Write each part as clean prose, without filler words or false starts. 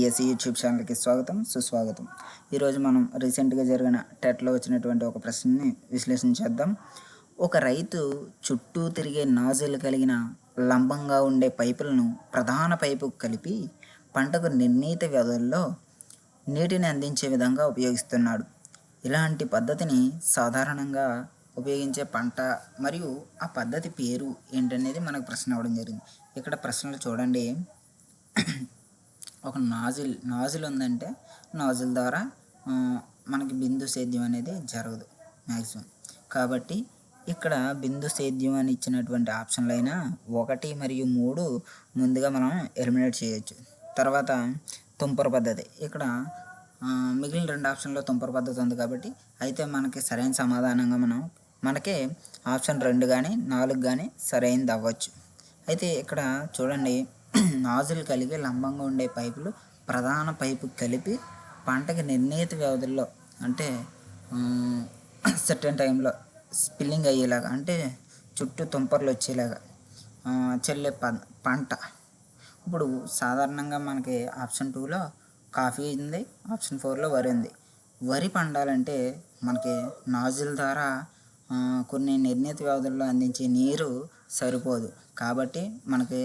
DSC YouTube ఛానల్కి స్వాగతం సుస్వాగతం. ఈరోజు మనం రీసెంట్గా జరిగిన టెట్లో వచ్చినటువంటి ఒక ప్రశ్నని విశ్లేషించేద్దాం. ఒక రైతు చుట్టూ తిరిగే నాజిల్ కలిగిన లంబంగా ఉండే పైపులను ప్రధాన పైపుకు కలిపి పంటకు నిర్ణీత వ్యవధుల్లో నీటిని అందించే విధంగా ఉపయోగిస్తున్నాడు. ఇలాంటి పద్ధతిని సాధారణంగా ఉపయోగించే పంట మరియు ఆ పద్ధతి పేరు ఏంటనేది మనకు ప్రశ్న అవ్వడం జరిగింది. ఇక్కడ ప్రశ్నలు చూడండి. ఒక నాజిల్ ఉందంటే నాజిల్ ద్వారా మనకి బిందు సేద్యం అనేది జరగదు మ్యాక్సిమం. కాబట్టి ఇక్కడ బిందు సేద్యం అని ఇచ్చినటువంటి ఆప్షన్లు అయినా 1 మరియు 3 ముందుగా మనం ఎలిమినేట్ చేయొచ్చు. తర్వాత తుంపర పద్ధతి, ఇక్కడ మిగిలిన 2 ఆప్షన్లో తుంపర పద్ధతి ఉంది కాబట్టి అయితే మనకి సరైన సమాధానంగా మనకి ఆప్షన్ 2 కానీ 4 కానీ సరైనది అవ్వచ్చు. అయితే ఇక్కడ చూడండి, నాజిల్ కలిగి లంబంగా ఉండే పైపులు ప్రధాన పైపు కలిపి పంటకి నిర్ణీత వ్యవధుల్లో అంటే సర్టెన్ టైంలో స్పిల్లింగ్ అయ్యేలాగా, అంటే చుట్టూ తుంపర్లు వచ్చేలాగా చెల్లే పంట. ఇప్పుడు సాధారణంగా మనకి ఆప్షన్ 2లో కాఫీ ఉంది, ఆప్షన్ 4లో వరి ఉంది. వరి పండాలంటే మనకి నాజిల్ ద్వారా కొన్ని నిర్ణీత వ్యవధుల్లో అందించే నీరు సరిపోదు. కాబట్టి మనకి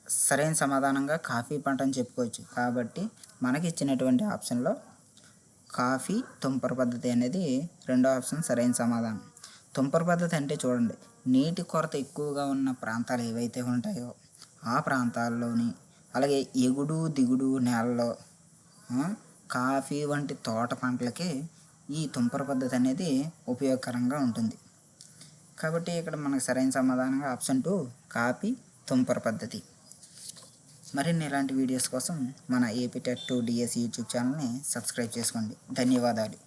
సరైన సమాధానంగా కాఫీ పంట అని చెప్పుకోవచ్చు. కాబట్టి మనకి ఇచ్చినటువంటి ఆప్షన్లో కాఫీ తుంపర పద్ధతి అనేది 2వ ఆప్షన్ సరైన సమాధానం. తుంపర పద్ధతి అంటే చూడండి, నీటి కొరత ఎక్కువగా ఉన్న ప్రాంతాలు ఏవైతే ఉంటాయో ఆ ప్రాంతాల్లోని, అలాగే ఎగుడు దిగుడు నేలలో కాఫీ వంటి తోట పంటలకి ఈ తుంపర పద్ధతి అనేది ఉపయోగకరంగా ఉంటుంది. కాబట్టి ఇక్కడ మనకు సరైన సమాధానంగా ఆప్షన్ 2 కాఫీ తుంపర పద్ధతి. మరిన్ని ఇలాంటి వీడియోస్ కోసం మన ఏపీ టెట్ 2 డిఎస్సి యూట్యూబ్ ఛానల్ని సబ్స్క్రైబ్ చేసుకోండి. ధన్యవాదాలు.